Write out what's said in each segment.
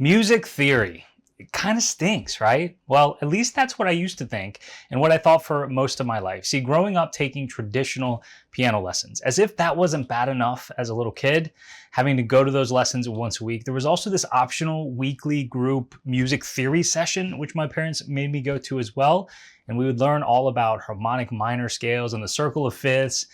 Music theory. It kind of stinks, right? Well, at least that's what I used to think and what I thought for most of my life. See, growing up taking traditional piano lessons, as if that wasn't bad enough as a little kid, having to go to those lessons once a week, there was also this optional weekly group music theory session, which my parents made me go to as well. And we would learn all about harmonic minor scales and the circle of fifths.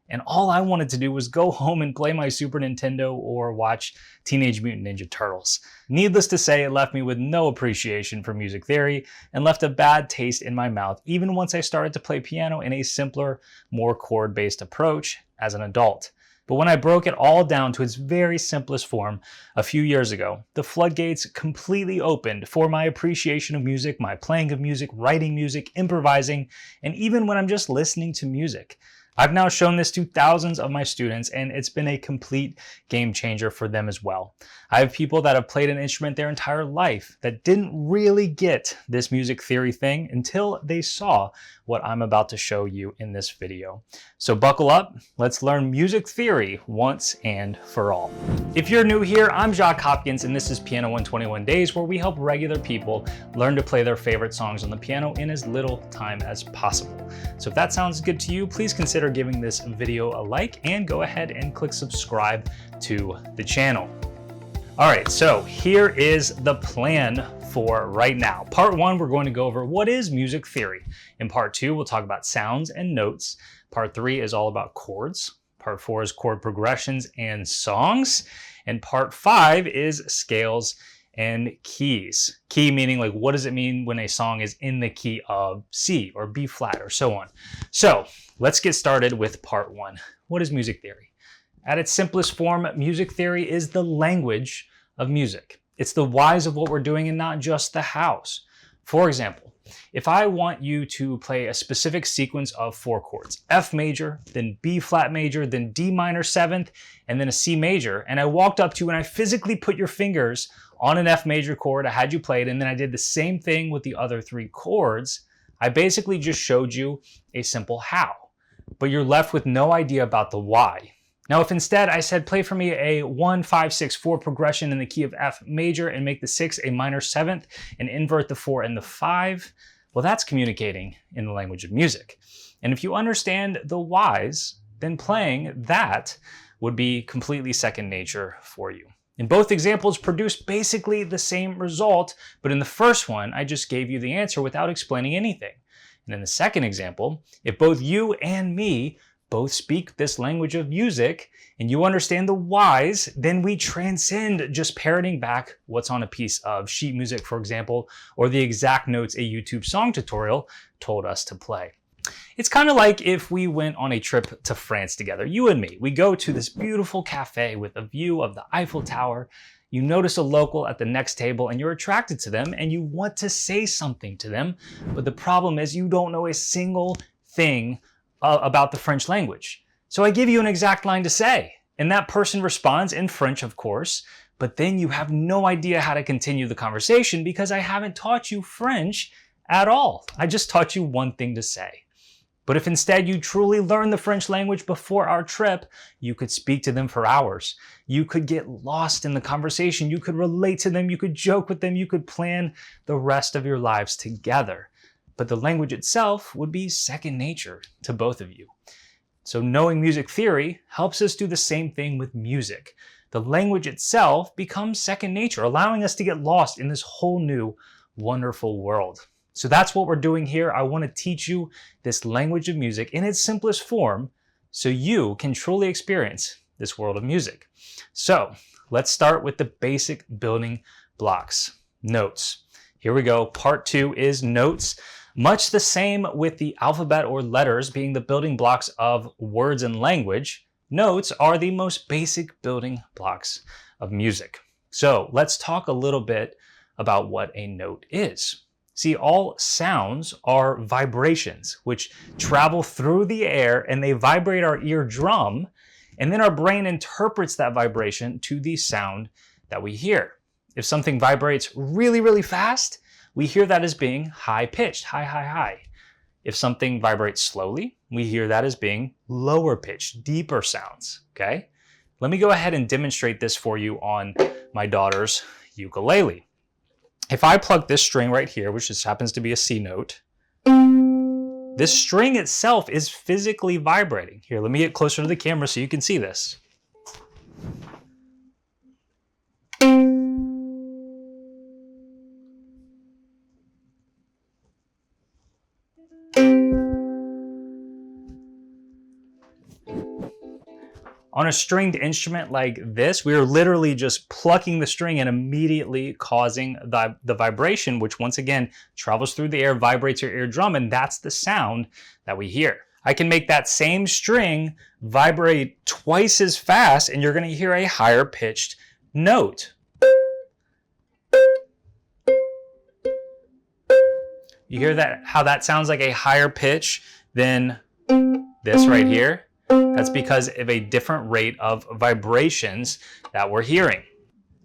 And all I wanted to do was go home and play my Super Nintendo or watch Teenage Mutant Ninja Turtles. Needless to say, it left me with no appreciation for music theory and left a bad taste in my mouth, even once I started to play piano in a simpler, more chord-based approach as an adult. But when I broke it all down to its very simplest form a few years ago, the floodgates completely opened for my appreciation of music, my playing of music, writing music, improvising, and even when I'm just listening to music. I've now shown this to thousands of my students, and it's been a complete game changer for them as well. I have people that have played an instrument their entire life that didn't really get this music theory thing until they saw what I'm about to show you in this video. So buckle up, let's learn music theory once and for all. If you're new here, I'm Jacques Hopkins, and this is Piano 121 Days, where we help regular people learn to play their favorite songs on the piano in as little time as possible. So if that sounds good to you, please consider giving this video a like and go ahead and click subscribe to the channel. All right, so here is the plan for right now. Part 1, we're going to go over what is music theory. In part 2, we'll talk about sounds and notes. Part 3 is all about chords. Part 4 is chord progressions and songs. And part 5 is scales and keys. Key meaning like, what does it mean when a song is in the key of C or B flat or so on. So let's get started with part 1. What is music theory? At its simplest form, music theory is the language of music. It's the whys of what we're doing and not just the hows. For example, if I want you to play a specific sequence of 4 chords, F major, then B flat major, then D minor 7th, and then a C major, and I walked up to you and I physically put your fingers on an F major chord, I had you play it, and then I did the same thing with the other 3 chords, I basically just showed you a simple how, but you're left with no idea about the why. Now, if instead I said, play for me a 1, 5, 6, 4 progression in the key of F major and make the 6 a minor 7th and invert the 4 and the 5, well, that's communicating in the language of music. And if you understand the whys, then playing that would be completely second nature for you. In both examples produced basically the same result, but in the first one, I just gave you the answer without explaining anything. And in the second example, if both you and me both speak this language of music and you understand the whys, then we transcend just parroting back what's on a piece of sheet music, for example, or the exact notes a YouTube song tutorial told us to play. It's kind of like if we went on a trip to France together, you and me. We go to this beautiful cafe with a view of the Eiffel Tower. You notice a local at the next table and you're attracted to them and you want to say something to them. But the problem is you don't know a single thing about the French language. So I give you an exact line to say, and that person responds in French, of course, but then you have no idea how to continue the conversation because I haven't taught you French at all. I just taught you one thing to say. But if instead you truly learned the French language before our trip, you could speak to them for hours. You could get lost in the conversation. You could relate to them. You could joke with them. You could plan the rest of your lives together. But the language itself would be second nature to both of you. So knowing music theory helps us do the same thing with music. The language itself becomes second nature, allowing us to get lost in this whole new, wonderful world. So that's what we're doing here. I want to teach you this language of music in its simplest form so you can truly experience this world of music. So let's start with the basic building blocks, notes. Here we go. Part 2 is notes. Much the same with the alphabet or letters being the building blocks of words and language, notes are the most basic building blocks of music. So let's talk a little bit about what a note is. See, all sounds are vibrations which travel through the air and they vibrate our eardrum, and then our brain interprets that vibration to the sound that we hear. If something vibrates really, really fast, we hear that as being high-pitched, high, high, high. If something vibrates slowly, we hear that as being lower-pitched, deeper sounds, okay? Let me go ahead and demonstrate this for you on my daughter's ukulele. If I pluck this string right here, which just happens to be a C note, this string itself is physically vibrating. Here, let me get closer to the camera so you can see this. On a stringed instrument like this, we are literally just plucking the string and immediately causing the vibration, which once again travels through the air, vibrates your eardrum, and that's the sound that we hear. I can make that same string vibrate twice as fast, and you're going to hear a higher pitched note. You hear that, how that sounds like a higher pitch than this right here? That's because of a different rate of vibrations that we're hearing.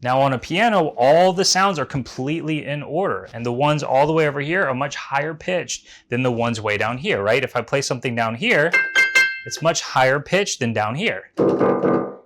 Now on a piano, all the sounds are completely in order, and the ones all the way over here are much higher pitched than the ones way down here, right? If I play something down here, it's much higher pitched than down here.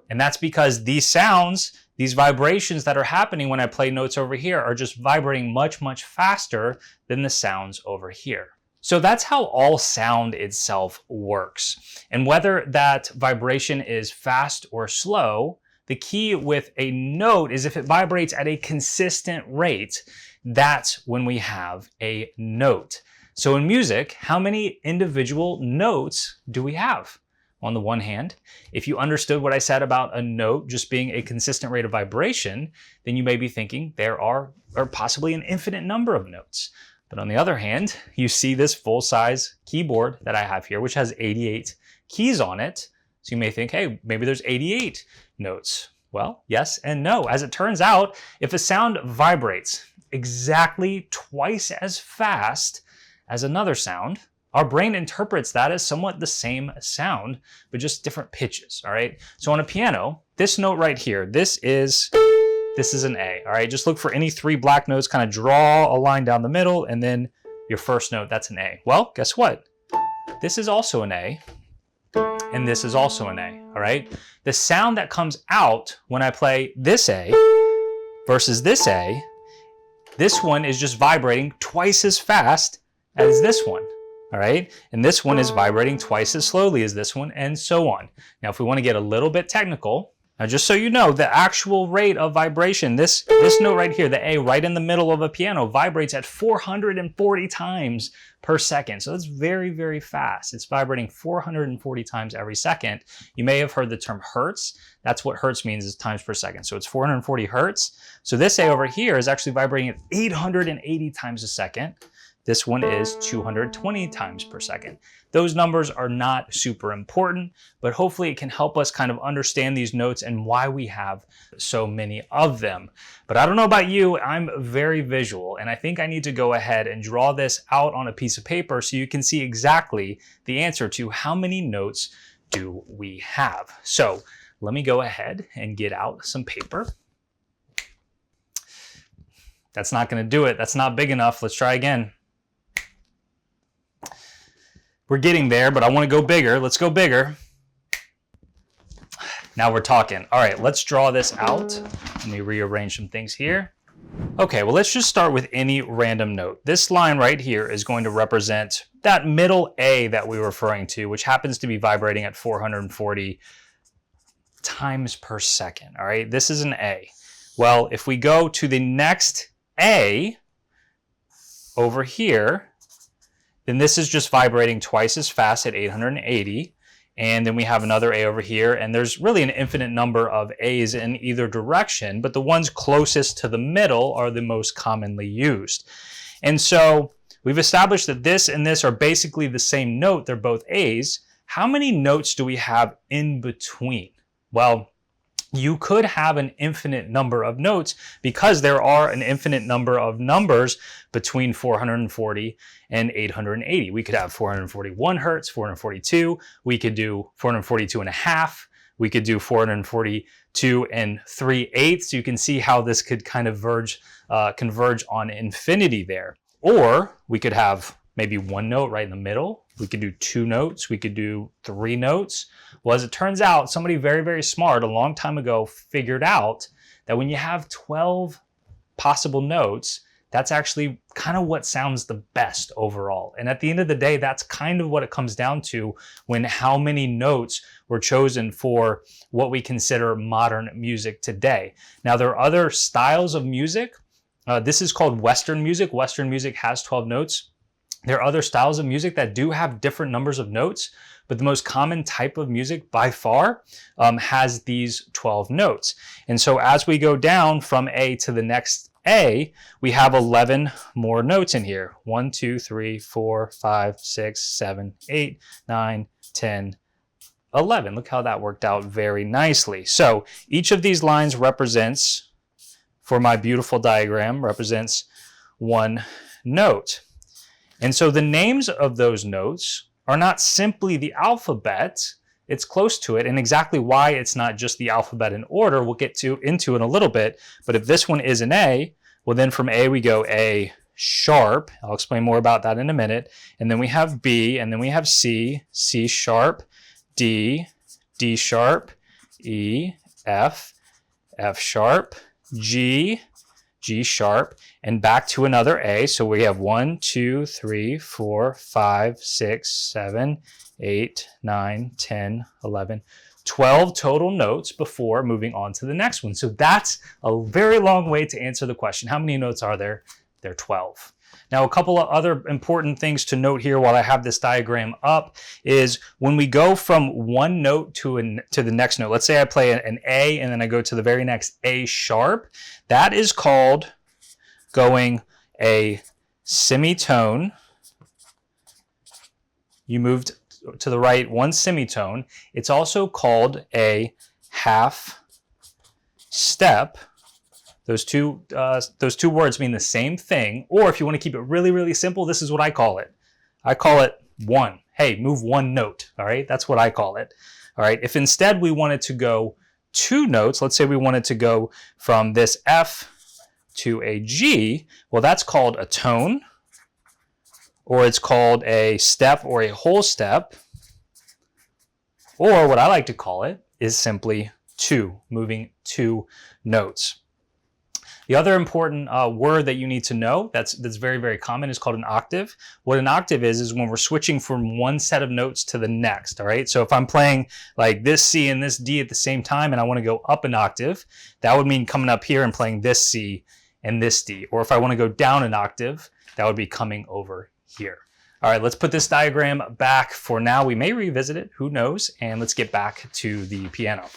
And that's because these sounds, these vibrations that are happening when I play notes over here are just vibrating much, much faster than the sounds over here. So that's how all sound itself works. And whether that vibration is fast or slow, the key with a note is if it vibrates at a consistent rate, that's when we have a note. So in music, how many individual notes do we have? On the one hand, if you understood what I said about a note just being a consistent rate of vibration, then you may be thinking there are possibly an infinite number of notes. But on the other hand, you see this full-size keyboard that I have here, which has 88 keys on it. So you may think, hey, maybe there's 88 notes. Well, yes and no. As it turns out, if a sound vibrates exactly twice as fast as another sound, our brain interprets that as somewhat the same sound, but just different pitches, all right? So on a piano, this note right here, this is an A, all right? Just look for any three black notes, kind of draw a line down the middle, and then your first note, that's an A. Well, guess what? This is also an A, and this is also an A, all right? The sound that comes out when I play this A versus this A, this one is just vibrating twice as fast as this one, all right? And this one is vibrating twice as slowly as this one, and so on. Now, if we want to get a little bit technical, now, just so you know, the actual rate of vibration, this note right here, the A right in the middle of a piano, vibrates at 440 times per second. So that's very, very fast. It's vibrating 440 times every second. You may have heard the term hertz. That's what hertz means, is times per second. So it's 440 hertz. So this A over here is actually vibrating at 880 times a second. This one is 220 times per second. Those numbers are not super important, but hopefully it can help us kind of understand these notes and why we have so many of them. But I don't know about you, I'm very visual, and I think I need to go ahead and draw this out on a piece of paper so you can see exactly the answer to how many notes do we have. So let me go ahead and get out some paper. That's not going to do it. That's not big enough. Let's try again. We're getting there, but I want to go bigger. Let's go bigger. Now we're talking. All right, let's draw this out. Let me rearrange some things here. Okay, well, let's just start with any random note. This line right here is going to represent that middle A that we were referring to, which happens to be vibrating at 440 times per second. All right, this is an A. Well, if we go to the next A over here, then this is just vibrating twice as fast at 880. And then we have another A over here, and there's really an infinite number of A's in either direction, but the ones closest to the middle are the most commonly used. And so we've established that this and this are basically the same note. They're both A's. How many notes do we have in between? Well, you could have an infinite number of notes because there are an infinite number of numbers between 440 and 880. We could have 441 hertz, 442. We could do 442 and a half. We could do 442 and 3/8. You can see how this could kind of converge on infinity there. Or we could have maybe one note right in the middle. We could do two notes. We could do three notes. Well, as it turns out, somebody very, very smart a long time ago figured out that when you have 12 possible notes, that's actually kind of what sounds the best overall. And at the end of the day, that's kind of what it comes down to when how many notes were chosen for what we consider modern music today. Now, there are other styles of music. This is called Western music. Western music has 12 notes. There are other styles of music that do have different numbers of notes, but the most common type of music by far has these 12 notes. And so as we go down from A to the next A, we have 11 more notes in here. 1, 2, 3, 4, 5, 6, 7, 8, 9, 10, 11. Look how that worked out very nicely. So each of these lines represents, for my beautiful diagram, represents one note. And so the names of those notes are not simply the alphabet, it's close to it, and exactly why it's not just the alphabet in order, we'll get into in a little bit. But if this one is an A, well then from A we go A sharp. I'll explain more about that in a minute. And then we have B, and then we have C, C sharp, D, D sharp, E, F, F sharp, G, G sharp, and back to another A. So we have 1, 2, 3, 4, 5, 6, 7, 8, 9, 10, 11, 12 total notes before moving on to the next one. So that's a very long way to answer the question. How many notes are there? There are 12. Now, a couple of other important things to note here while I have this diagram up is when we go from one note to the next note, let's say I play an A and then I go to the very next A sharp, that is called going a semitone. You moved to the right one semitone. It's also called a half step. Those two words mean the same thing. Or if you want to keep it really, really simple, this is what I call it. I call it one. Hey, move one note. All right, that's what I call it. All right, if instead we wanted to go two notes, let's say we wanted to go from this F to a G, well, that's called a tone, or it's called a step or a whole step, or what I like to call it is simply two, moving two notes. The other important word that you need to know that's very, very common is called an octave. What an octave is when we're switching from one set of notes to the next, all right? So if I'm playing like this C and this D at the same time and I want to go up an octave, that would mean coming up here and playing this C and this D. Or if I want to go down an octave, that would be coming over here. All right, let's put this diagram back for now. We may revisit it, who knows? And let's get back to the piano.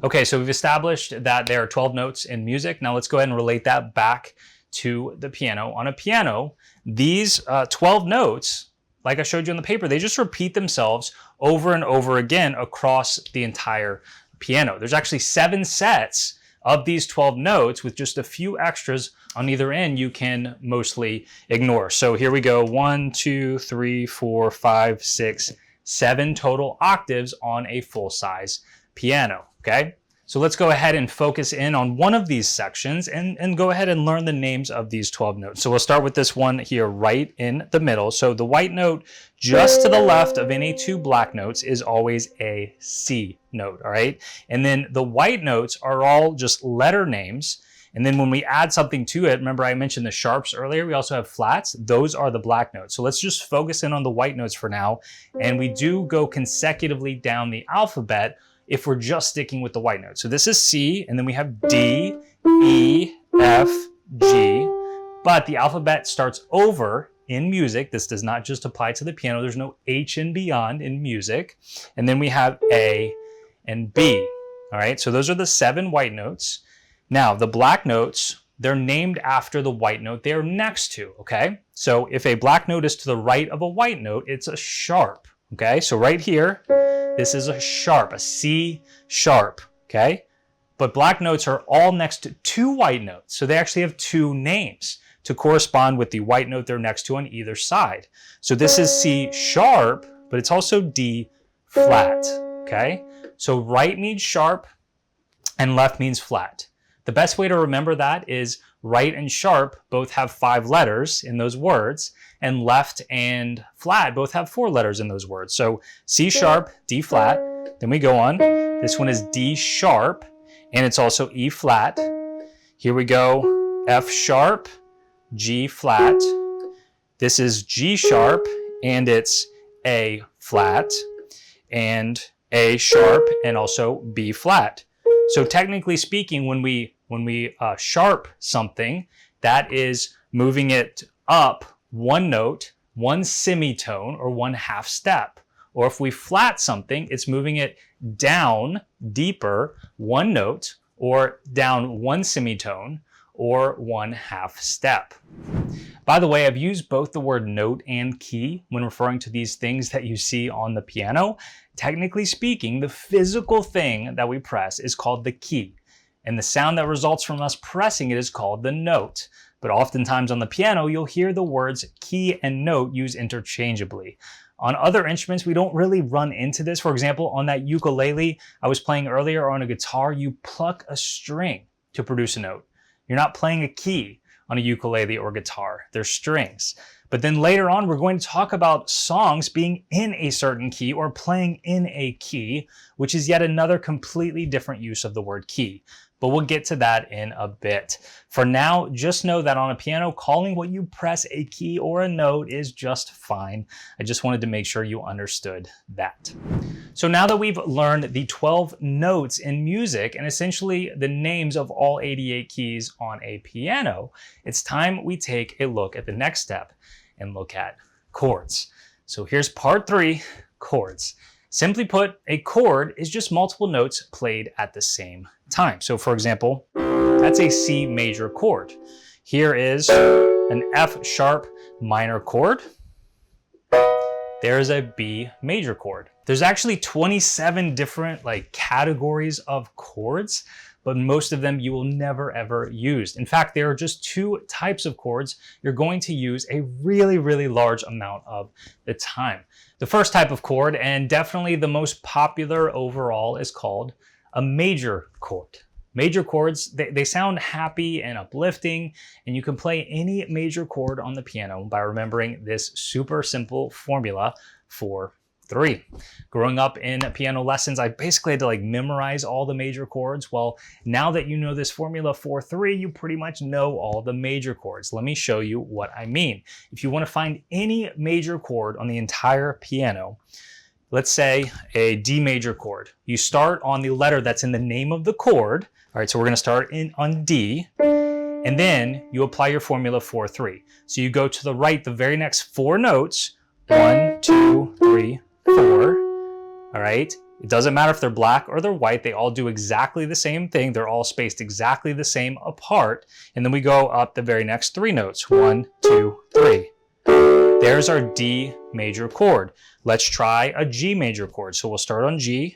Okay, so we've established that there are 12 notes in music. Now let's go ahead and relate that back to the piano. On a piano, these 12 notes, like I showed you on the paper, they just repeat themselves over and over again across the entire piano. There's actually 7 sets of these 12 notes with just a few extras on either end you can mostly ignore. So here we go, 1, 2, 3, 4, 5, 6, 7 total octaves on a full-size piano, okay? So let's go ahead and focus in on one of these sections and go ahead and learn the names of these 12 notes. So we'll start with this one here right in the middle. So the white note just to the left of any two black notes is always a C note, all right? And then the white notes are all just letter names. And then when we add something to it, remember I mentioned the sharps earlier, we also have flats. Those are the black notes. So let's just focus in on the white notes for now. And we do go consecutively down the alphabet if we're just sticking with the white notes. So this is C, and then we have D, E, F, G, but the alphabet starts over in music. This does not just apply to the piano. There's no H and beyond in music. And then we have A and B, all right? So those are the 7 white notes. Now, the black notes, they're named after the white note they're next to, okay? So if a black note is to the right of a white note, it's a sharp, okay? So right here, this is a sharp, a C sharp, okay? But black notes are all next to 2 white notes. So they actually have 2 names to correspond with the white note they're next to on either side. So this is C sharp, but it's also D flat, okay? So right means sharp and left means flat. The best way to remember that is right and sharp both have 5 letters in those words, and left and flat both have 4 letters in those words. So C sharp, D flat, then we go on. This one is D sharp, and it's also E flat. Here we go, F sharp, G flat. This is G sharp, and it's A flat, and A sharp, and also B flat. So technically speaking, when we sharp something, that is moving it up one note, one semitone, or one half step. Or if we flat something, it's moving it down deeper one note, or down one semitone, or one half step. By the way, I've used both the word note and key when referring to these things that you see on the piano. Technically speaking, the physical thing that we press is called the key, and the sound that results from us pressing it is called the note. But oftentimes on the piano, you'll hear the words key and note used interchangeably. On other instruments, we don't really run into this. For example, on that ukulele I was playing earlier, or on a guitar, you pluck a string to produce a note. You're not playing a key on a ukulele or guitar. They're strings. But then later on, we're going to talk about songs being in a certain key or playing in a key, which is yet another completely different use of the word key. But we'll get to that in a bit. For now, just know that on a piano, calling what you press a key or a note is just fine. I just wanted to make sure you understood that. So now that we've learned the 12 notes in music and essentially the names of all 88 keys on a piano, it's time we take a look at the next step and look at chords. So here's part 3, chords. Simply put, a chord is just multiple notes played at the same time. So for example, that's a C major chord. Here is an F sharp minor chord. There's a B major chord. There's actually 27 different categories of chords, but most of them you will never ever use. In fact, there are just 2 types of chords you're going to use a really, really large amount of the time. The first type of chord, and definitely the most popular overall, is called a major chord. Major chords, they sound happy and uplifting, and you can play any major chord on the piano by remembering this super simple formula 4-3. Growing up in piano lessons, I basically had to memorize all the major chords. Well, now that you know this formula 4-3, you pretty much know all the major chords. Let me show you what I mean. If you want to find any major chord on the entire piano, let's say a D major chord, you start on the letter that's in the name of the chord. All right, so we're going to start on D, and then you apply your formula 4-3. So you go to the right, the very next 4 notes, 1, 2, 3, 4. All right. It doesn't matter if they're black or they're white. They all do exactly the same thing. They're all spaced exactly the same apart. And then we go up the very next 3 notes. 1, 2, 3. There's our D major chord. Let's try a G major chord. So we'll start on G,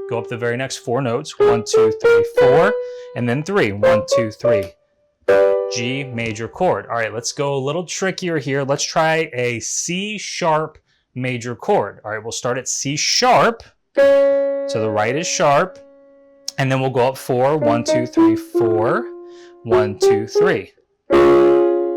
go up the very next 4 notes. 1, 2, 3, 4, and then 3. 1, 2, 3. G major chord. All right, let's go a little trickier here. Let's try a C sharp major chord. All right, we'll start at C sharp. So the right is sharp. And then we'll go up 4. 1, 2, 3, 4. 1, 2, 3.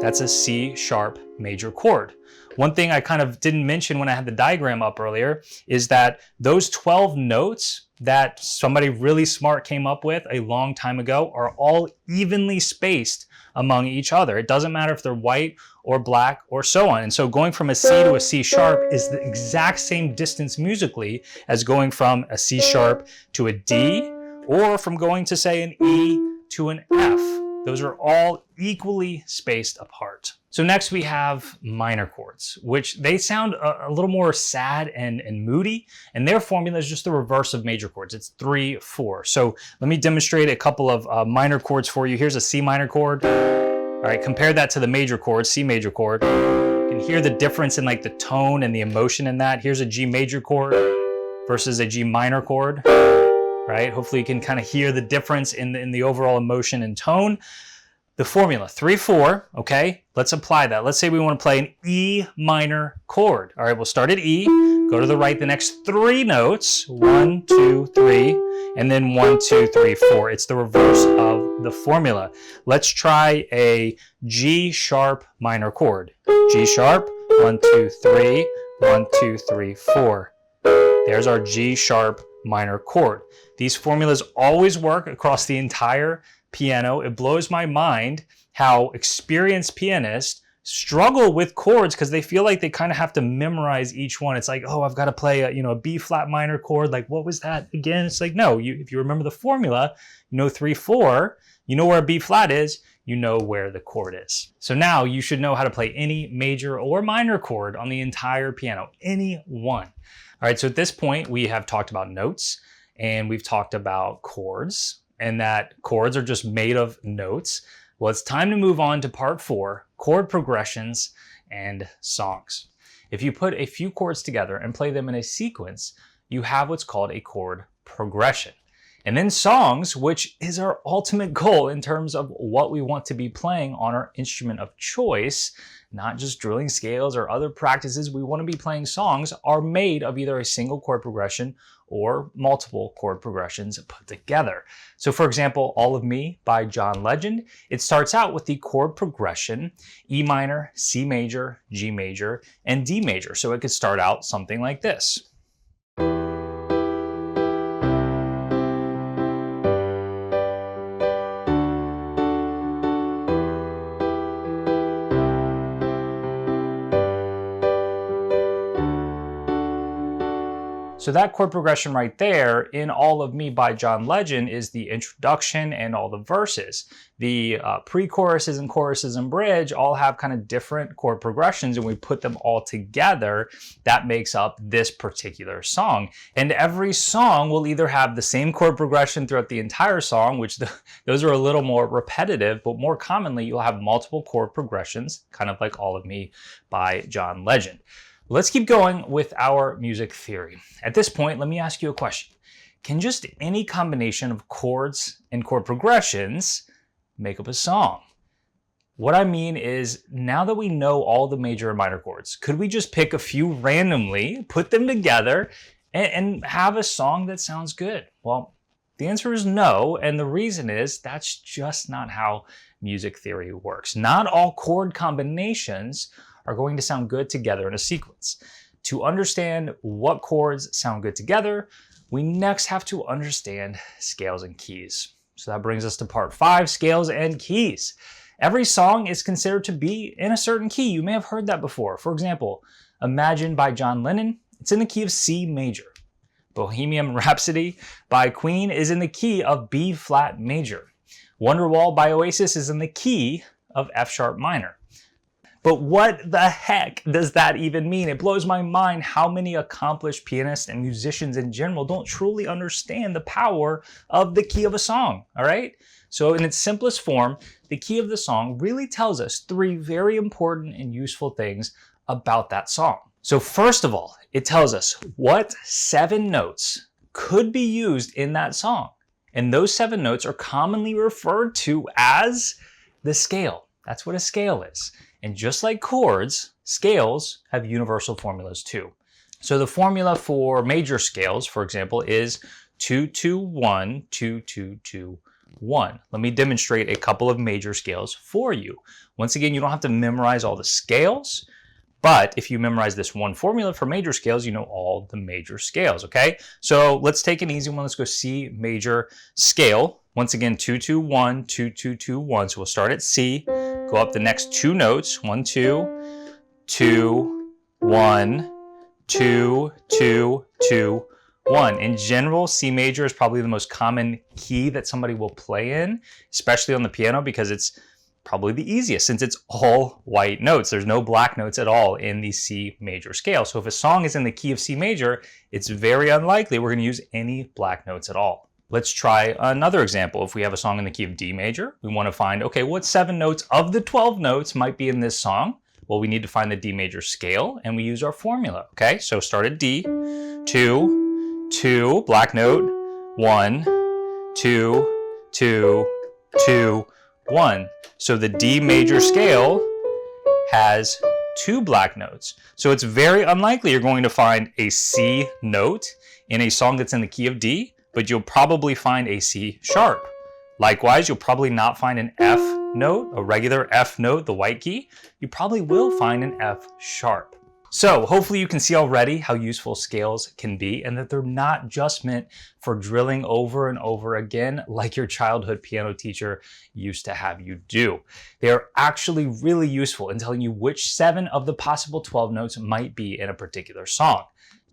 That's a C sharp major chord. One thing I kind of didn't mention when I had the diagram up earlier is that those 12 notes that somebody really smart came up with a long time ago are all evenly spaced among each other. It doesn't matter if they're white or black or so on. And so going from a C to a C sharp is the exact same distance musically as going from a C sharp to a D, or from going to say an E to an F. Those are all equally spaced apart. So next we have minor chords, which they sound a little more sad and moody, and their formula is just the reverse of major chords. It's 3-4. So let me demonstrate a couple of minor chords for you. Here's a C minor chord. All right, compare that to the major chord, C major chord. You can hear the difference in the tone and the emotion in that. Here's a G major chord versus a G minor chord. Right? Hopefully you can kind of hear the difference in the overall emotion and tone. The formula, 3-4, okay? Let's apply that. Let's say we want to play an E minor chord. All right, we'll start at E, go to the right, the next 3 notes, 1, 2, 3, and then 1, 2, 3, 4. It's the reverse of the formula. Let's try a G sharp minor chord. G sharp, 1, 2, 3, 1, 2, 3, 4. There's our G sharp minor chord. These formulas always work across the entire piano, it blows my mind how experienced pianists struggle with chords because they feel like they kind of have to memorize each one. It's like, oh, I've got to play a B flat minor chord. Like, what was that again? It's like, no, if you remember the formula, 3/4, you know where a B flat is, you know where the chord is. So now you should know how to play any major or minor chord on the entire piano, any one. All right, so at this point, we have talked about notes and we've talked about chords, and that chords are just made of notes. Well, it's time to move on to part 4, chord progressions and songs. If you put a few chords together and play them in a sequence, you have what's called a chord progression. And then songs, which is our ultimate goal in terms of what we want to be playing on our instrument of choice, not just drilling scales or other practices. We want to be playing songs are made of either a single chord progression or multiple chord progressions put together. So for example, All of Me by John Legend, it starts out with the chord progression E minor, C major, G major, and D major. So it could start out something like this. So that chord progression right there in All of Me by John Legend is the introduction and all the verses. The pre-choruses and choruses and bridge all have kind of different chord progressions, and we put them all together. That makes up this particular song. And every song will either have the same chord progression throughout the entire song, which those are a little more repetitive, but more commonly you'll have multiple chord progressions, kind of like All of Me by John Legend. Let's keep going with our music theory. At this point, let me ask you a question. Can just any combination of chords and chord progressions make up a song? What I mean is, now that we know all the major and minor chords, could we just pick a few randomly, put them together, and have a song that sounds good? Well, the answer is no, and the reason is that's just not how music theory works. Not all chord combinations are going to sound good together in a sequence. To understand what chords sound good together, we next have to understand scales and keys. So that brings us to part 5, scales and keys. Every song is considered to be in a certain key. You may have heard that before. For example, Imagine by John Lennon, it's in the key of C major. Bohemian Rhapsody by Queen is in the key of B flat major. Wonderwall by Oasis is in the key of F sharp minor. But what the heck does that even mean? It blows my mind how many accomplished pianists and musicians in general don't truly understand the power of the key of a song, all right? So in its simplest form, the key of the song really tells us 3 very important and useful things about that song. So first of all, it tells us what 7 notes could be used in that song. And those 7 notes are commonly referred to as the scale. That's what a scale is. And just like chords, scales have universal formulas too. So the formula for major scales, for example, is 2-2-1, 2-2-2-1. Let me demonstrate a couple of major scales for you. Once again, you don't have to memorize all the scales, but if you memorize this one formula for major scales, you know all the major scales, okay? So let's take an easy one. Let's go C major scale. Once again, 2-2-1, 2-2-2-1. So we'll start at C, go up the next 2 notes, 1, 2, 2, 1, 2, 2, 2, 1. In general, C major is probably the most common key that somebody will play in, especially on the piano, because it's probably the easiest since it's all white notes. There's no black notes at all in the C major scale. So if a song is in the key of C major, it's very unlikely we're going to use any black notes at all. Let's try another example. If we have a song in the key of D major, we want to find, okay, what 7 notes of the 12 notes might be in this song? Well, we need to find the D major scale, and we use our formula, okay? So start at D, 2, 2, black note, 1, 2, 2, 2, 1. So the D major scale has 2 black notes. So it's very unlikely you're going to find a C note in a song that's in the key of D, but you'll probably find a C sharp. Likewise, you'll probably not find an F note, a regular F note, the white key. You probably will find an F sharp. So hopefully you can see already how useful scales can be and that they're not just meant for drilling over and over again like your childhood piano teacher used to have you do. They are actually really useful in telling you which 7 of the possible 12 notes might be in a particular song.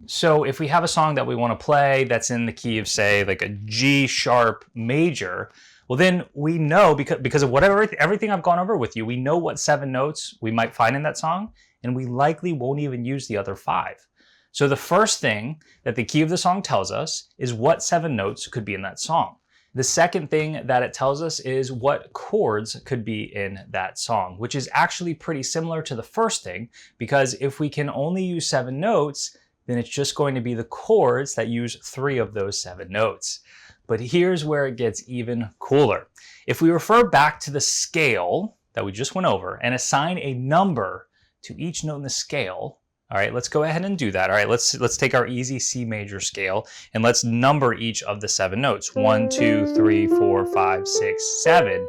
So if we have a song that we want to play that's in the key of, say, like a G sharp major, well then we know, because of everything I've gone over with you, we know what 7 notes we might find in that song, and we likely won't even use the other 5. So the first thing that the key of the song tells us is what 7 notes could be in that song. The second thing that it tells us is what chords could be in that song, which is actually pretty similar to the first thing, because if we can only use 7 notes, then it's just going to be the chords that use 3 of those 7 notes. But here's where it gets even cooler. If we refer back to the scale that we just went over and assign a number to each note in the scale, all right, let's go ahead and do that. All right, let's take our easy C major scale and let's number each of the 7 notes. 1, 2, 3, 4, 5, 6, 7.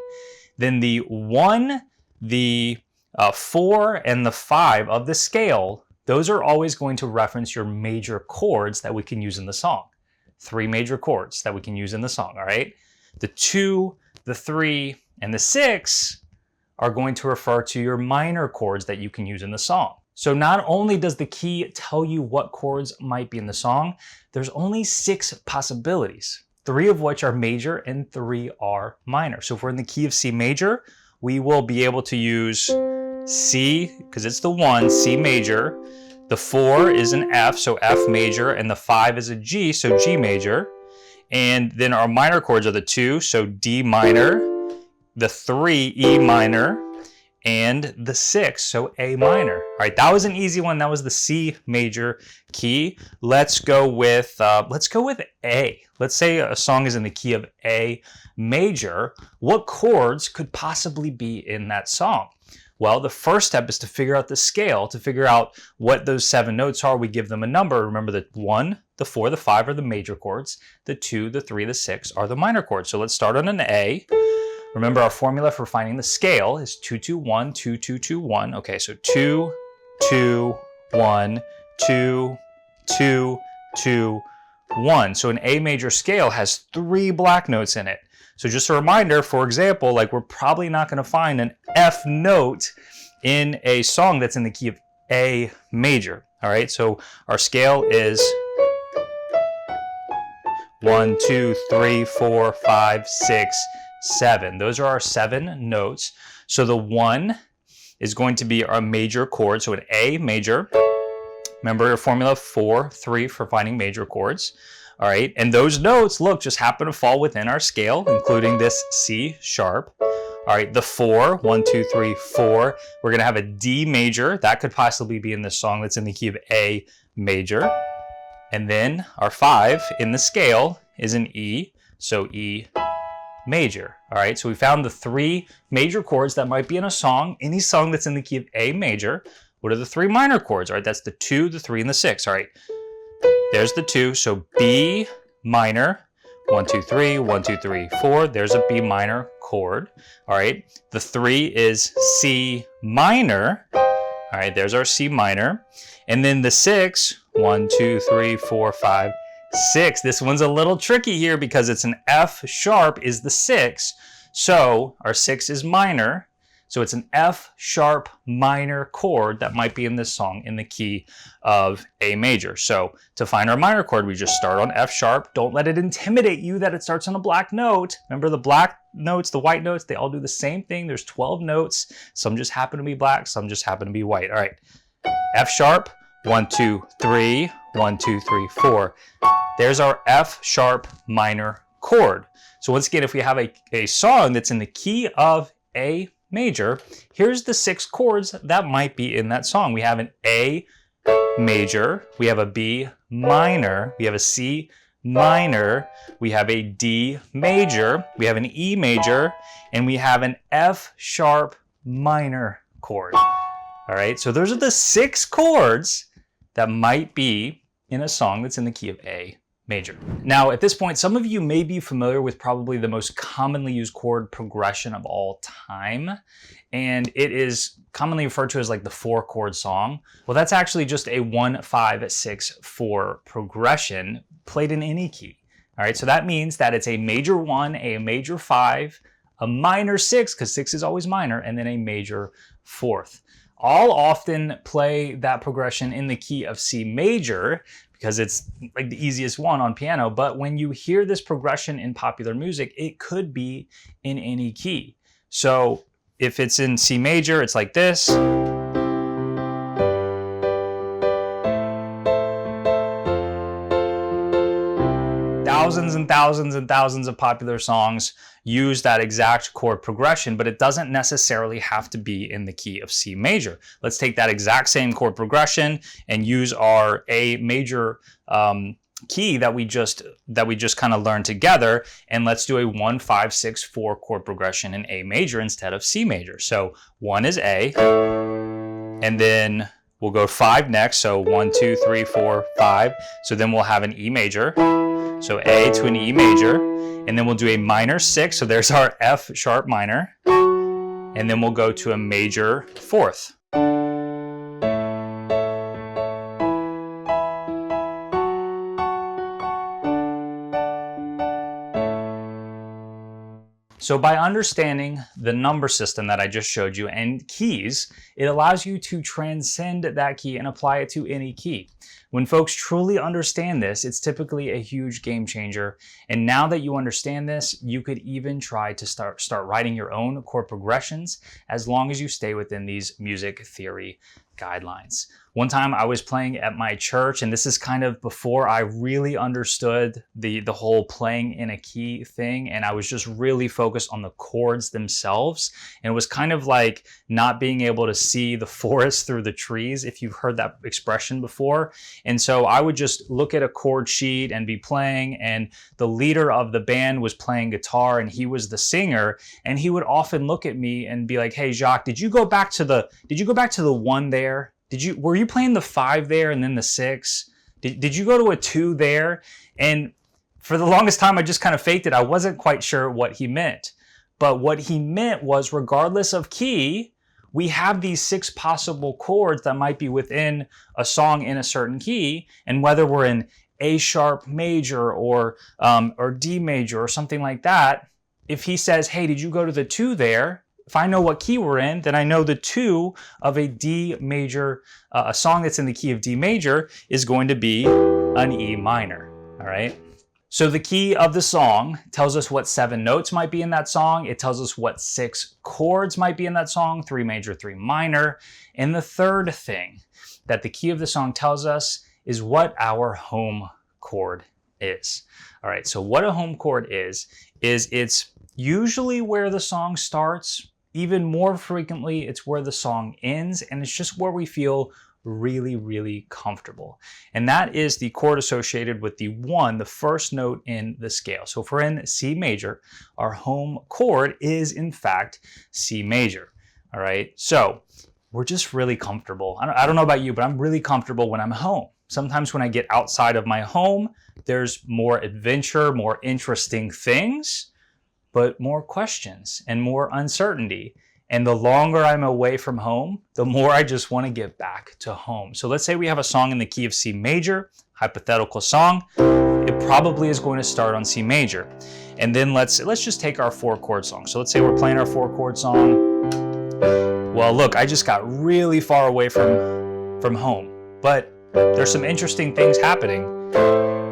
Then the 1, the 4, and the 5 of the scale, those are always going to reference your major chords that we can use in the song. 3 major chords that we can use in the song, all right? The 2, the 3, and the 6 are going to refer to your minor chords that you can use in the song. So not only does the key tell you what chords might be in the song, there's only 6 possibilities, 3 of which are major and 3 are minor. So if we're in the key of C major, we will be able to use C, because it's the 1, C major. The 4 is an F, so F major, and the 5 is a G, so G major. And then our minor chords are the 2, so D minor, the 3, E minor, and the 6, so A minor. All right, that was an easy one. That was the C major key. Let's go with A. Let's say a song is in the key of A major. What chords could possibly be in that song? Well, the first step is to figure out the scale, to figure out what those 7 notes are. We give them a number. Remember, the 1, the 4, the 5 are the major chords. The 2, the 3, the 6 are the minor chords. So let's start on an A. Remember, our formula for finding the scale is 2, 2, 1, 2, 2, 2, 1. Okay, so 2, 2, 1, 2, 2, 2, 1. So an A major scale has 3 black notes in it. So just a reminder, for example, like we're probably not going to find an F note in a song that's in the key of A major. All right, so our scale is 1, 2, 3, 4, 5, 6, 7. Those are our 7 notes. So the 1 is going to be our major chord, so an A major. Remember your formula 4, 3 for finding major chords. All right, and those notes, look, just happen to fall within our scale, including this C sharp. All right, the 4, 1, 2, 3, 4. We're gonna have a D major. That could possibly be in this song that's in the key of A major. And then our 5 in the scale is an E, so E major. All right, so we found the 3 major chords that might be in a song, any song that's in the key of A major. What are the 3 minor chords? All right, that's the 2, the 3, and the 6. All right, there's the 2, so B minor, 1, 2, 3, 1, 2, 3, 4. There's a B minor chord. All right, the 3 is C minor. All right, there's our C minor. And then the 6, 1, 2, 3, 4, 5, 6. This one's a little tricky here because it's an F sharp is the 6. So our 6 is minor. So it's an F sharp minor chord that might be in this song in the key of A major. So to find our minor chord, we just start on F sharp. Don't let it intimidate you that it starts on a black note. Remember the black notes, the white notes, they all do the same thing. There's 12 notes. Some just happen to be black, some just happen to be white. All right, F sharp, 1, 2, 3, 1, 2, 3, 4. There's our F sharp minor chord. So once again, if we have a song that's in the key of A major, here's the 6 chords that might be in that song. We have an A major, we have a B minor, we have a C minor, we have a D major, we have an E major, and we have an F sharp minor chord. All right, so those are the 6 chords that might be in a song that's in the key of A major. Now, at this point, some of you may be familiar with probably the most commonly used chord progression of all time, and it is commonly referred to as like the 4-chord song. Well, that's actually just a 1, 5, 6, 4 progression played in any key. All right, so that means that it's a major 1, a major 5, a minor 6, because 6 is always minor, and then a major 4th. I'll often play that progression in the key of C major because it's like the easiest one on piano, but when you hear this progression in popular music, it could be in any key. So if it's in C major, it's like this. Thousands and thousands and thousands of popular songs use that exact chord progression, but it doesn't necessarily have to be in the key of C major. Let's take that exact same chord progression and use our A major key that we just kind of learned together, and let's do a 1, 5, 6, 4 chord progression in A major instead of C major. So 1 is A, and then we'll go 5 next. So 1, 2, 3, 4, 5. So then we'll have an E major. So A to an E major, and then we'll do a minor 6. So there's our F sharp minor, and then we'll go to a major 4th. So by understanding the number system that I just showed you and keys, it allows you to transcend that key and apply it to any key. When folks truly understand this, it's typically a huge game changer. And now that you understand this, you could even try to start writing your own chord progressions as long as you stay within these music theory guidelines. One time I was playing at my church, and this is kind of before I really understood the whole playing in a key thing, and I was just really focused on the chords themselves. And it was kind of like not being able to see the forest through the trees, if you've heard that expression before. And so I would just look at a chord sheet and be playing, and the leader of the band was playing guitar and he was the singer, and he would often look at me and be like, "Hey Jacques, did you go back to the 1 there? Were you playing the 5 there and then the 6? Did you go to a 2 there?" And for the longest time, I just kind of faked it. I wasn't quite sure what he meant. But what he meant was, regardless of key, we have these 6 possible chords that might be within a song in a certain key. And whether we're in A sharp major or D major or something like that, if he says, "Hey, did you go to the 2 there?" If I know what key we're in, then I know the 2 of a D major, a song that's in the key of D major is going to be an E minor, all right? So the key of the song tells us what 7 notes might be in that song. It tells us what 6 chords might be in that song, 3 major, 3 minor. And the third thing that the key of the song tells us is what our home chord is. All right, so what a home chord is it's usually where the song starts. Even more frequently, it's where the song ends, and it's just where we feel really, really comfortable. And that is the chord associated with the 1, the first note in the scale. So if we're in C major, our home chord is in fact C major. All right, so we're just really comfortable. I don't know about you, but I'm really comfortable when I'm home. Sometimes when I get outside of my home, there's more adventure, more interesting things, but more questions and more uncertainty. And the longer I'm away from home, the more I just want to get back to home. So let's say we have a song in the key of C major, hypothetical song. It probably is going to start on C major. And then let's just take our 4-chord song. So let's say we're playing our 4-chord song. Well, look, I just got really far away from home, but there's some interesting things happening.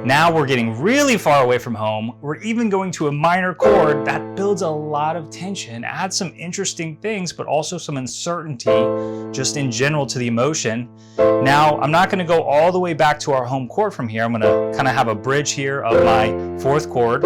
Now we're getting really far away from home. We're even going to a minor chord that builds a lot of tension, adds some interesting things, but also some uncertainty just in general to the emotion. Now, I'm not going to go all the way back to our home chord from here. I'm going to kind of have a bridge here of my 4th chord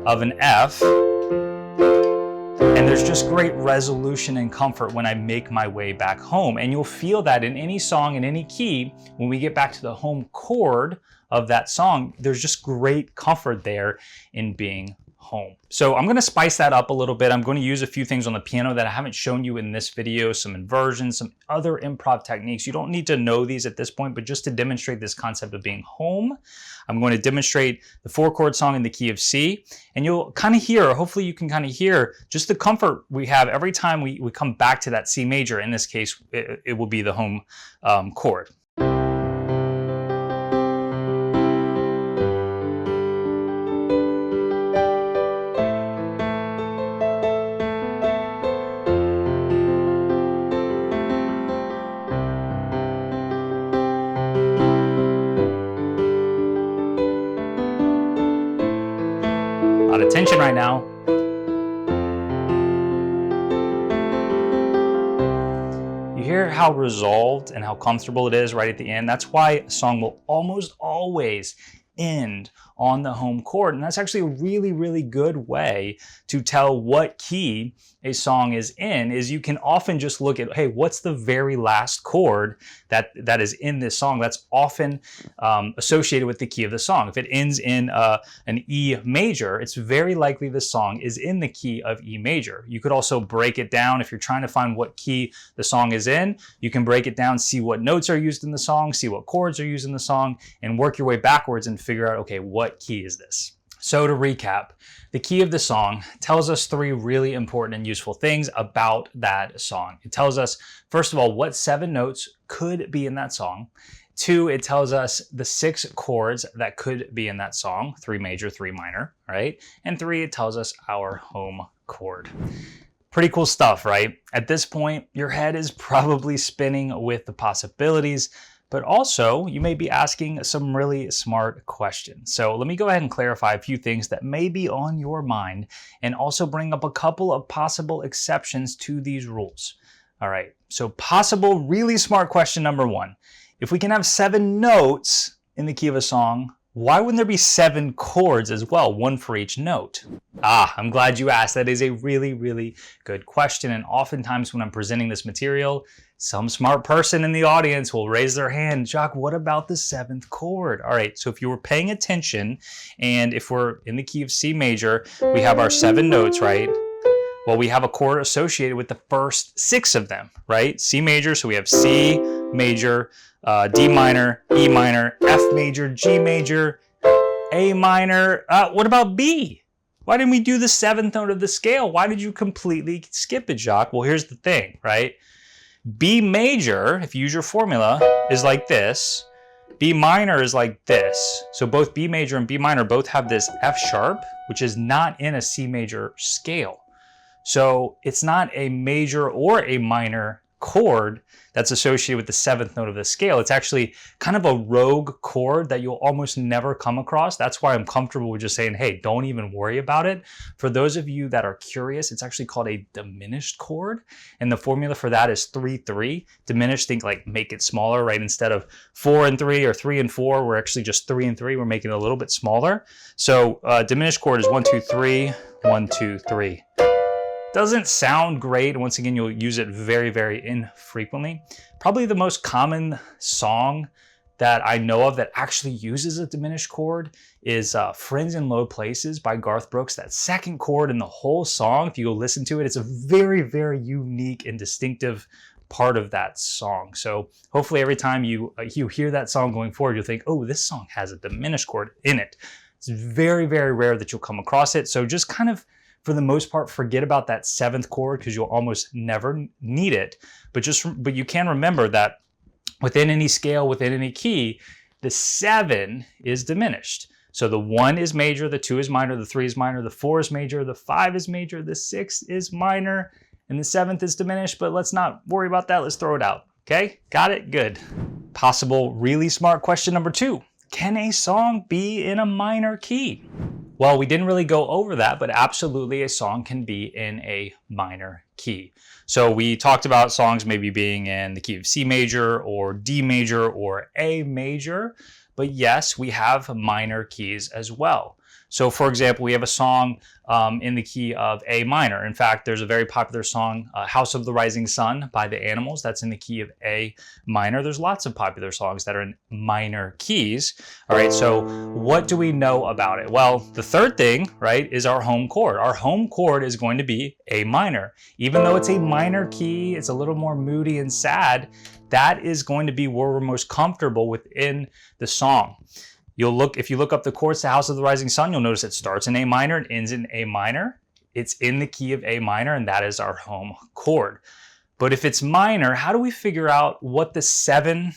of an F. And there's just great resolution and comfort when I make my way back home. And you'll feel that in any song, in any key, when we get back to the home chord of that song, there's just great comfort there in being home. So I'm going to spice that up a little bit. I'm going to use a few things on the piano that I haven't shown you in this video, some inversions, some other improv techniques. You don't need to know these at this point, but just to demonstrate this concept of being home, I'm going to demonstrate the 4-chord song in the key of C, and you'll kind of hear, or hopefully you can kind of hear just the comfort we have every time we come back to that C major. In this case, it will be the home chord. A lot of tension right now. You hear how resolved and how comfortable it is right at the end. That's why a song will almost always end on the home chord. And that's actually a really, really good way to tell what key a song is in, is you can often just look at, hey, what's the very last chord that is in this song? That's often associated with the key of the song. If it ends in an E major, it's very likely the song is in the key of E major. You could also break it down. If you're trying to find what key the song is in, you can break it down, see what notes are used in the song, see what chords are used in the song, and work your way backwards and figure out, okay, what key is this? So to recap, the key of the song tells us 3 really important and useful things about that song. It tells us, first of all, what 7 notes could be in that song. 2, it tells us the 6 chords that could be in that song, 3 major, 3 minor, right? And 3, it tells us our home chord. Pretty cool stuff, right? At this point, your head is probably spinning with the possibilities, but also you may be asking some really smart questions. So let me go ahead and clarify a few things that may be on your mind and also bring up a couple of possible exceptions to these rules. All right, so possible really smart question number 1. If we can have 7 notes in the key of a song, why wouldn't there be 7 chords as well, 1 for each note? I'm glad you asked. That is a really, really good question. And oftentimes when I'm presenting this material, some smart person in the audience will raise their hand, Jacques, what about the 7th chord? All right, so if you were paying attention, and if we're in the key of C major, we have our 7 notes, right? Well, we have a chord associated with the first 6 of them, right? C major, so we have C major, D minor, E minor, F major, G major, A minor. What about B? Why didn't we do the 7th note of the scale? Why did you completely skip it, Jacques? Well, here's the thing, right? B major, if you use your formula, is like this. B minor is like this. So both B major and B minor both have this F sharp, which is not in a C major scale. So it's not a major or a minor chord that's associated with the 7th note of the scale. It's actually kind of a rogue chord that you'll almost never come across. That's why I'm comfortable with just saying, hey, don't even worry about it. For those of you that are curious, it's actually called a diminished chord. And the formula for that is 3-3. Diminished, think like make it smaller, right? Instead of 4 and 3 or 3 and 4, we're actually just 3 and 3. We're making it a little bit smaller. So diminished chord is 1, 2, 3, 1, 2, 3. Doesn't sound great, and once again, you'll use it very, very infrequently. Probably the most common song that I know of that actually uses a diminished chord is Friends in Low Places by Garth Brooks. That 2nd chord in the whole song, if you go listen to it, it's a very, very unique and distinctive part of that song. So hopefully every time you hear that song going forward, you'll think, oh, this song has a diminished chord in it. It's very, very rare that you'll come across it. So just kind of, for the most part, forget about that 7th chord because you'll almost never need it. But you can remember that within any scale, within any key, the 7 is diminished. So the 1 is major, the 2 is minor, the 3 is minor, the 4 is major, the 5 is major, the 6 is minor, and the 7th is diminished. But let's not worry about that. Let's throw it out. Okay, got it? Good. Possible really smart question number 2. Can a song be in a minor key? Well, we didn't really go over that, but absolutely a song can be in a minor key. So we talked about songs maybe being in the key of C major or D major or A major, but yes, we have minor keys as well. So for example, we have a song in the key of A minor. In fact, there's a very popular song, House of the Rising Sun by the Animals. That's in the key of A minor. There's lots of popular songs that are in minor keys. All right, so what do we know about it? Well, the third thing, right, is our home chord. Our home chord is going to be A minor. Even though it's a minor key, it's a little more moody and sad, that is going to be where we're most comfortable within the song. If you look up the chords to House of the Rising Sun, you'll notice it starts in A minor and ends in A minor. It's in the key of A minor, and that is our home chord. But if it's minor, how do we figure out what the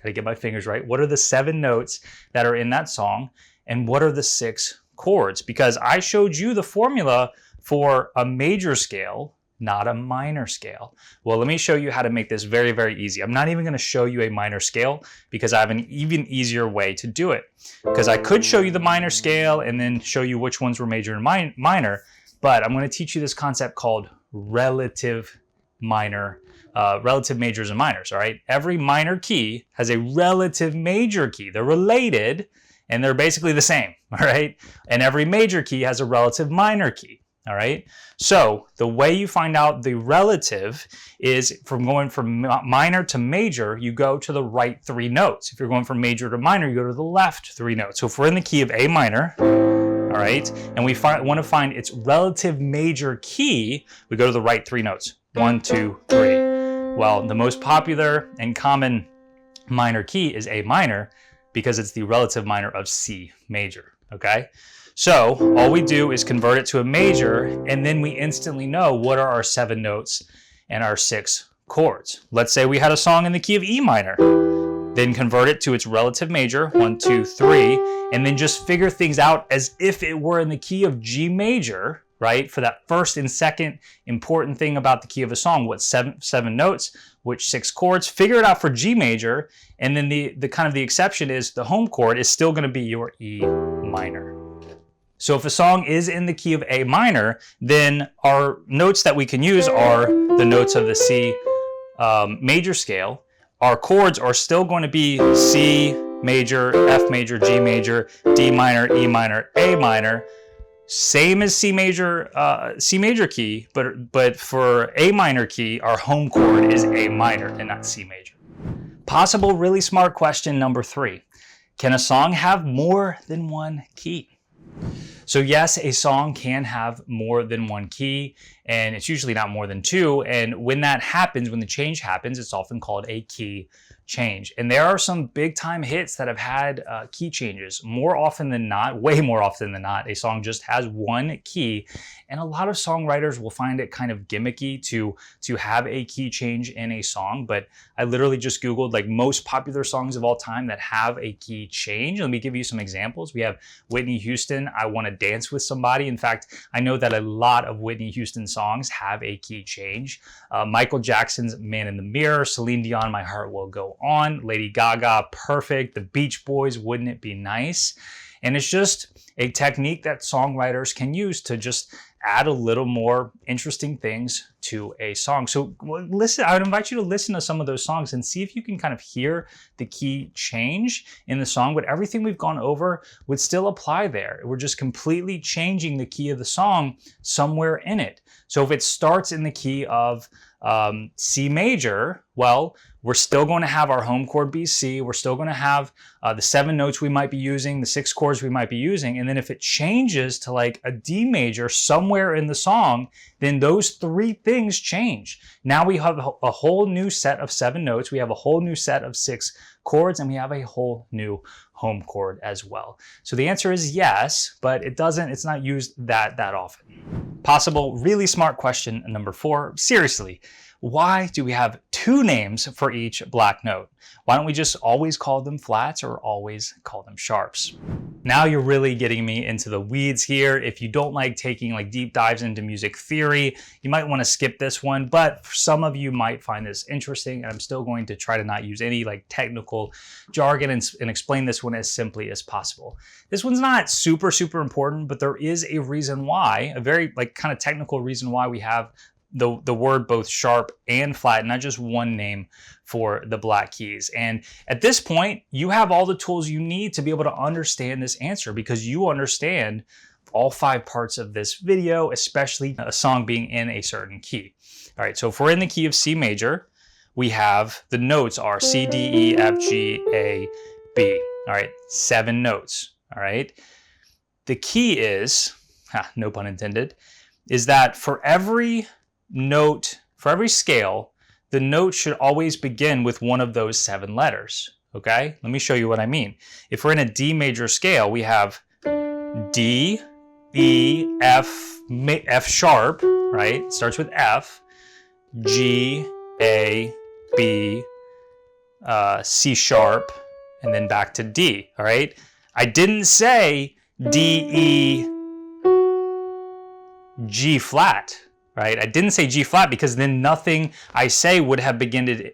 gotta get my fingers right, what are the 7 notes that are in that song, and what are the 6 chords? Because I showed you the formula for a major scale, not a minor scale. Well, let me show you how to make this very, very easy. I'm not even going to show you a minor scale because I have an even easier way to do it. Because I could show you the minor scale and then show you which ones were major and minor, but I'm going to teach you this concept called relative majors and minors, all right? Every minor key has a relative major key. They're related and they're basically the same, all right? And every major key has a relative minor key. All right. So the way you find out the relative is from going from minor to major, you go to the right 3 notes. If you're going from major to minor, you go to the left 3 notes. So if we're in the key of A minor, all right, and we want to find its relative major key, we go to the right 3 notes. 1, 2, 3. Well, the most popular and common minor key is A minor because it's the relative minor of C major. Okay. So all we do is convert it to a major, and then we instantly know what are our 7 notes and our 6 chords. Let's say we had a song in the key of E minor, then convert it to its relative major, 1, 2, 3, and then just figure things out as if it were in the key of G major, right? For that first and second important thing about the key of a song, what 7 notes, which 6 chords, figure it out for G major, and then the kind of the exception is the home chord is still going to be your E minor. So if a song is in the key of A minor, then our notes that we can use are the notes of the C major scale. Our chords are still going to be C major, F major, G major, D minor, E minor, A minor. Same as C major key, but for A minor key, our home chord is A minor and not C major. Possible really smart question number 3. Can a song have more than one key? So yes, a song can have more than one key, and it's usually not more than 2. And when that happens, when the change happens, it's often called a key change. And there are some big time hits that have had key changes. More often than not, way more often than not, a song just has one key. And a lot of songwriters will find it kind of gimmicky to have a key change in a song. But I literally just Googled like most popular songs of all time that have a key change. Let me give you some examples. We have Whitney Houston, I Want to Dance with Somebody. In fact, I know that a lot of Whitney Houston songs have a key change. Michael Jackson's Man in the Mirror, Celine Dion, My Heart Will Go On, Lady Gaga, Perfect, The Beach Boys, Wouldn't It Be Nice? And it's just a technique that songwriters can use to just add a little more interesting things to a song. So listen, I would invite you to listen to some of those songs and see if you can kind of hear the key change in the song, but everything we've gone over would still apply there. We're just completely changing the key of the song somewhere in it. So if it starts in the key of C major, well, we're still going to have our home chord be C. We're still going to have the 7 notes we might be using, the 6 chords we might be using. And then if it changes to like a D major somewhere in the song, then those 3 things change. Now we have a whole new set of 7 notes. We have a whole new set of 6 chords, and we have a whole new home chord as well. So the answer is yes, but it's not used that often. Possible really smart question number 4. Seriously, why do we have 2 names for each black note? Why don't we just always call them flats or always call them sharps? Now you're really getting me into the weeds here. If you don't like taking like deep dives into music theory, you might want to skip this one, but for some of you might find this interesting, and I'm still going to try to not use any like technical jargon and explain this one as simply as possible. This one's not super important, but there is a reason why, a very like kind of technical reason why we have the word both sharp and flat, not just one name for the black keys. And at this point, you have all the tools you need to be able to understand this answer, because you understand all 5 parts of this video, especially a song being in a certain key. All right, so if we're in the key of C major, we have the notes are C, D, E, F, G, A, B. All right, 7 notes. All right. The key is, no pun intended, is that for every note, for every scale, the note should always begin with one of those 7 letters. Okay, let me show you what I mean. If we're in a D major scale, we have D, E, F, F sharp, right? It starts with F, G, A, B, C sharp, and then back to D. All right. I didn't say D, E, G flat, right? I didn't say G flat because then nothing I say would have beginned.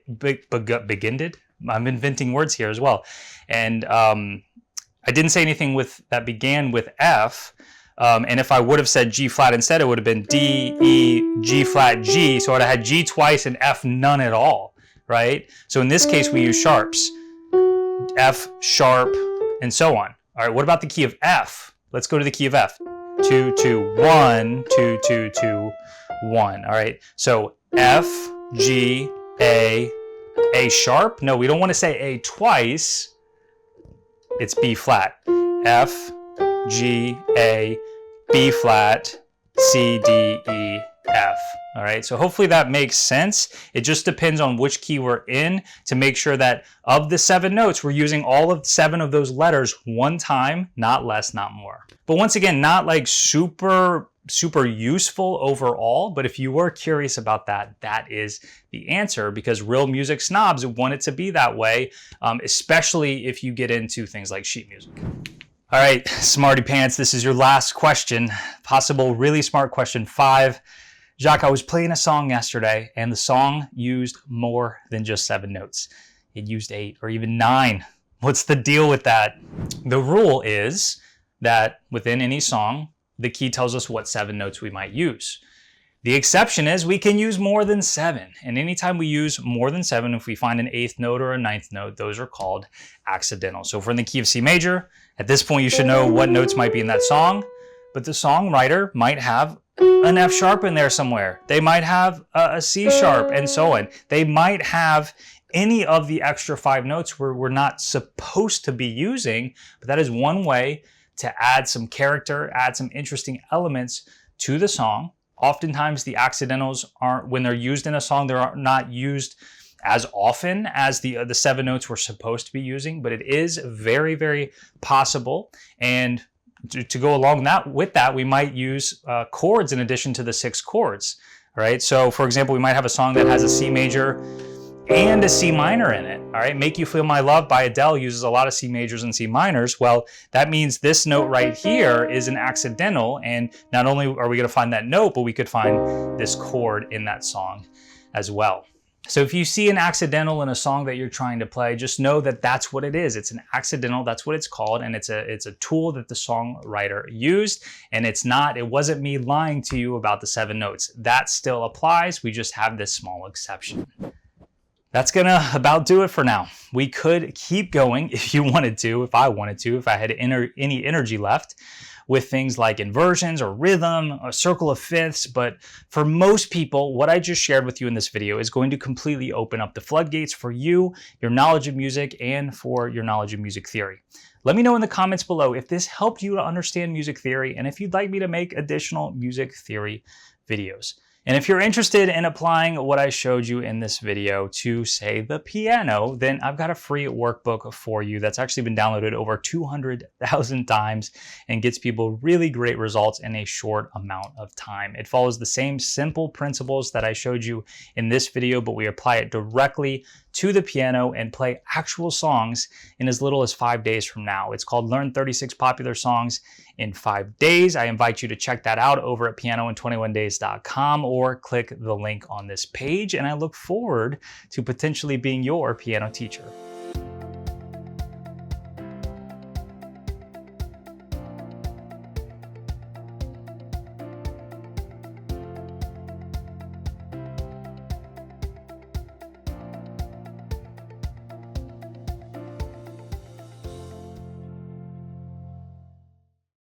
I'm inventing words here as well. And I didn't say anything with that began with F. And if I would have said G flat instead, it would have been D, E, G flat, G. So I would have had G twice and F none at all, right? So in this case, we use sharps, F sharp, and so on. All right, what about the key of F? Let's go to the key of F. 2, 2, 1, 2, 2, 2, 1. All right, so F, G, A sharp. No, we don't want to say A twice. It's B flat. F, G, A, B flat, C, D, E, F. All right, so hopefully that makes sense. It just depends on which key we're in to make sure that of the 7 notes, we're using all of 7 of those letters one time, not less, not more. But once again, not like super useful overall, but if you were curious about that, that is the answer, because real music snobs want it to be that way, especially if you get into things like sheet music. All right, smarty pants, this is your last question, possible really smart question 5. Jacques, I was playing a song yesterday and the song used more than just 7 notes. It used 8 or even 9. What's the deal with that? The rule is that within any song, the key tells us what 7 notes we might use. The exception is we can use more than 7. And anytime we use more than 7, if we find an 8th note or a 9th note, those are called accidental. So if we're in the key of C major, at this point you should know what notes might be in that song, but the songwriter might have an F sharp in there somewhere. They might have a C sharp and so on. They might have any of the extra 5 notes we're not supposed to be using, but that is one way to add some character, add some interesting elements to the song. Oftentimes the accidentals aren't, when they're used in a song, they're not used as often as the 7 notes we're supposed to be using, but it is very, very possible. And to go along with that, we might use chords in addition to the 6 chords, right? So for example, we might have a song that has a C major and a C minor in it, all right? Make You Feel My Love by Adele uses a lot of C majors and C minors. Well, that means this note right here is an accidental, and not only are we gonna find that note, but we could find this chord in that song as well. So if you see an accidental in a song that you're trying to play, just know that that's what it is. It's an accidental, that's what it's called, and it's a tool that the songwriter used, and it wasn't me lying to you about the 7 notes. That still applies, we just have this small exception. That's gonna about do it for now. We could keep going if you wanted to, if I wanted to, if I had any energy left, with things like inversions or rhythm, a circle of fifths, but for most people, what I just shared with you in this video is going to completely open up the floodgates for you, your knowledge of music, and for your knowledge of music theory. Let me know in the comments below if this helped you to understand music theory and if you'd like me to make additional music theory videos. And if you're interested in applying what I showed you in this video to, say, the piano, then I've got a free workbook for you that's actually been downloaded over 200,000 times and gets people really great results in a short amount of time. It follows the same simple principles that I showed you in this video, but we apply it directly to the piano and play actual songs in as little as 5 days from now. It's called Learn 36 Popular Songs in 5 Days. I invite you to check that out over at pianoin21days.com or click the link on this page, and I look forward to potentially being your piano teacher.